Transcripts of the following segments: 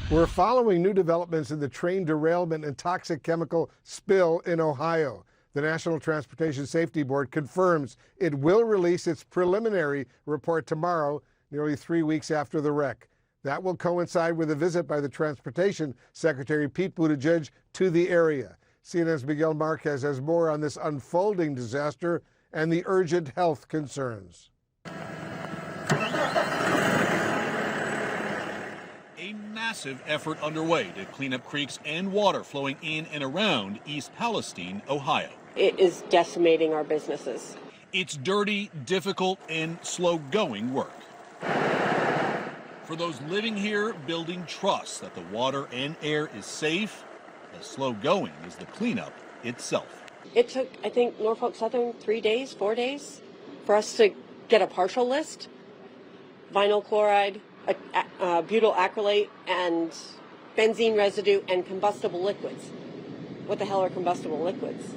We're following new developments in the train derailment and toxic chemical spill in Ohio. The National Transportation Safety Board confirms it will release its preliminary report tomorrow, nearly 3 weeks after the wreck. That will coincide with a visit by the Transportation Secretary Pete Buttigieg to the area. CNN's Miguel Marquez has more on this unfolding disaster and the urgent health concerns. A massive effort underway to clean up creeks and water flowing in and around East Palestine, Ohio. It is decimating our businesses. It's dirty, difficult, and slow-going work. For those living here, building trust that the water and air is safe, as slow-going is the cleanup itself. It took, I think, Norfolk Southern 3 days, 4 days, for us to get a partial list. Vinyl chloride, butyl acrylate, and benzene residue, and combustible liquids. What the hell are combustible liquids?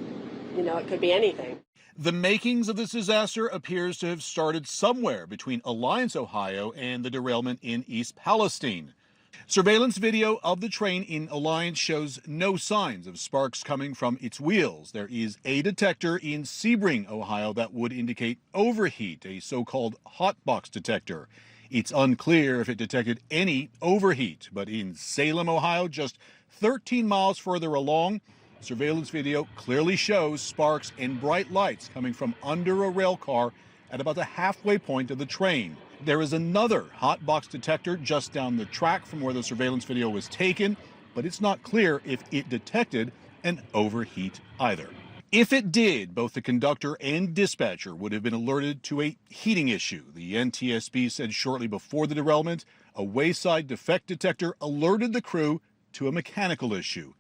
You know, it could be anything. The makings of this disaster appears to have started somewhere between Alliance, Ohio, and the derailment in East Palestine. Surveillance video of the train in Alliance shows no signs of sparks coming from its wheels. There is a detector in Sebring, Ohio, that would indicate overheat, a so-called hot box detector. It's unclear if it detected any overheat, but in Salem, Ohio, just 13 miles further along, surveillance video clearly shows sparks and bright lights coming from under a rail car at about the halfway point of the train. There is another hot box detector just down the track from where the surveillance video was taken, but it's not clear if it detected an overheat either. If it did, both the conductor and dispatcher would have been alerted to a heating issue. The NTSB said shortly before the derailment, a wayside defect detector alerted the crew to a mechanical issue.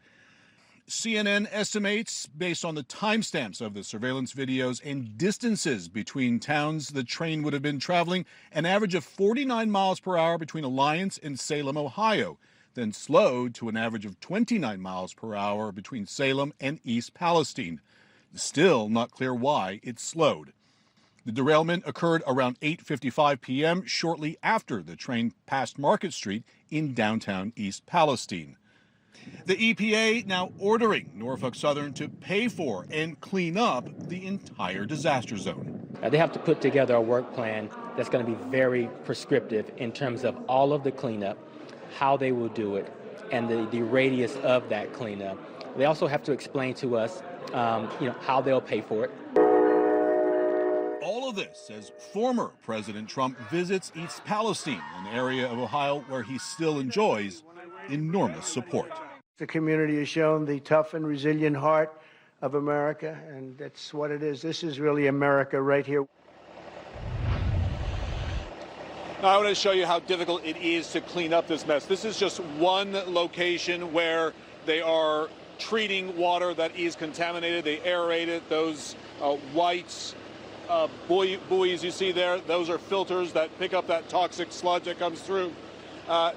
CNN estimates, based on the timestamps of the surveillance videos and distances between towns the train would have been traveling, an average of 49 miles per hour between Alliance and Salem, Ohio, then slowed to an average of 29 miles per hour between Salem and East Palestine. Still not clear why it slowed. The derailment occurred around 8:55 p.m., shortly after the train passed Market Street in downtown East Palestine. The EPA now ordering Norfolk Southern to pay for and clean up the entire disaster zone. They have to put together a work plan that's going to be very prescriptive in terms of all of the cleanup, how they will do it, and the radius of that cleanup. They also have to explain to us, how they'll pay for it. All of this as former President Trump visits East Palestine, an area of Ohio where he still enjoys enormous support. The community has shown the tough and resilient heart of America, and that's what it is. This is really America right here. Now I want to show you how difficult it is to clean up this mess. This is just one location where they are treating water that is contaminated. They aerate it. Those white buoys you see there, those are filters that pick up that toxic sludge that comes through.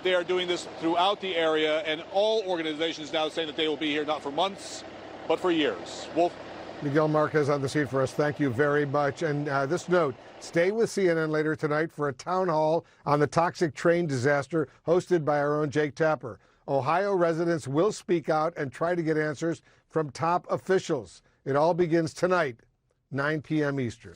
They are doing this throughout the area, and all organizations now saying that they will be here not for months, but for years. Wolf. Miguel Marquez on the scene for us. Thank you very much. And this note, stay with CNN later tonight for a town hall on the toxic train disaster hosted by our own Jake Tapper. Ohio residents will speak out and try to get answers from top officials. It all begins tonight, 9 p.m. Eastern.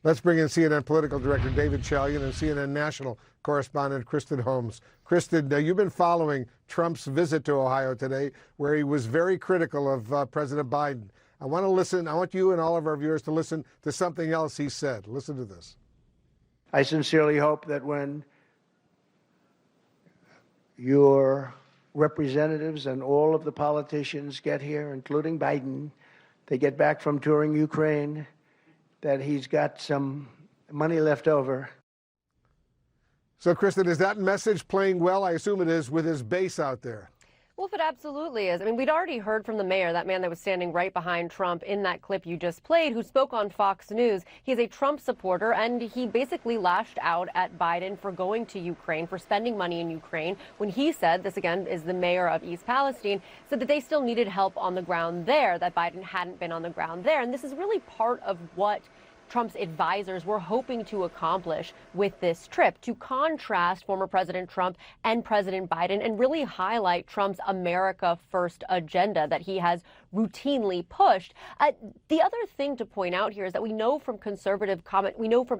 Let's bring in CNN political director David Chalian and CNN national correspondent Kristen Holmes. Kristen, you've been following Trump's visit to Ohio today, where he was very critical of President Biden. I want you and all of our viewers to listen to something else he said. Listen to this. I sincerely hope that when your representatives and all of the politicians get here, including Biden, they get back from touring Ukraine, that he's got some money left over. So, Kristen, is that message playing well? I assume it is with his base out there. Well, if it absolutely is. I mean, we'd already heard from the mayor, that man that was standing right behind Trump in that clip you just played, who spoke on Fox News. He's a Trump supporter, and he basically lashed out at Biden for going to Ukraine, for spending money in Ukraine, when he said, this again is the mayor of East Palestine, said that they still needed help on the ground there, that Biden hadn't been on the ground there. And this is really part of what Trump's advisors were hoping to accomplish with this trip, to contrast former President Trump and President Biden and really highlight Trump's America First agenda that he has routinely pushed. The other thing to point out here is that we know from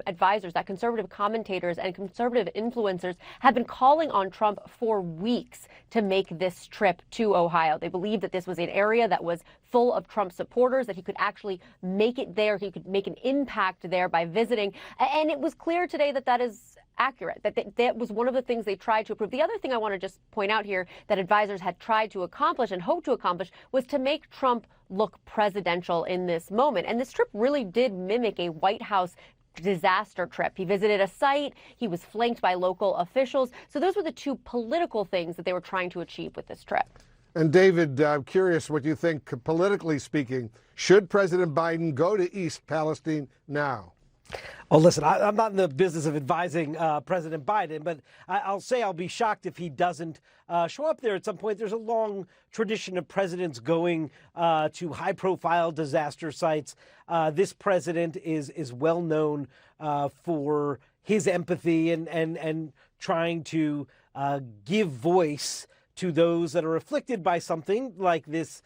advisors that conservative commentators and conservative influencers have been calling on Trump for weeks to make this trip to Ohio. They believe that this was an area that was full of Trump supporters, that he could actually make it there, he could make an impact there by visiting. And it was clear today that that is accurate, that was one of the things they tried to approve. The other thing I want to just point out here that advisors had tried to accomplish and hoped to accomplish was to make Trump look presidential in this moment. And this trip really did mimic a White House disaster trip. He visited a site. He was flanked by local officials. So those were the two political things that they were trying to achieve with this trip. And David, I'm curious what you think, politically speaking, should President Biden go to East Palestine now? Oh, listen, I'm not in the business of advising President Biden, but I'll say I'll be shocked if he doesn't show up there at some point. There's a long tradition of presidents going to high-profile disaster sites. This president is well known for his empathy and trying to give voice to those that are afflicted by something like this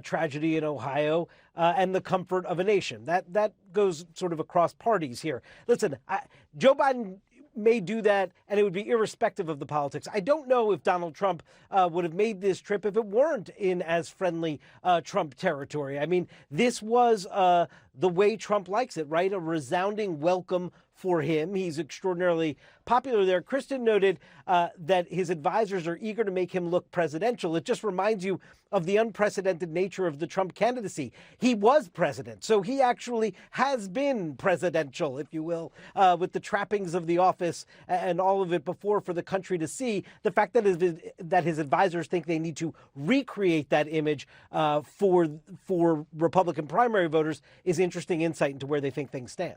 tragedy in Ohio and the comfort of a nation. That goes sort of across parties here. Listen, Joe Biden may do that, and it would be irrespective of the politics. I don't know if Donald Trump would have made this trip if it weren't in as friendly Trump territory. I mean, this was the way Trump likes it, right? A resounding welcome for him. He's extraordinarily popular there. Kristen noted that his advisors are eager to make him look presidential. It just reminds you of the unprecedented nature of the Trump candidacy. He was president, so he actually has been presidential, if you will, with the trappings of the office and all of it before for the country to see. The fact that his advisors think they need to recreate that image for Republican primary voters is interesting insight into where they think things stand.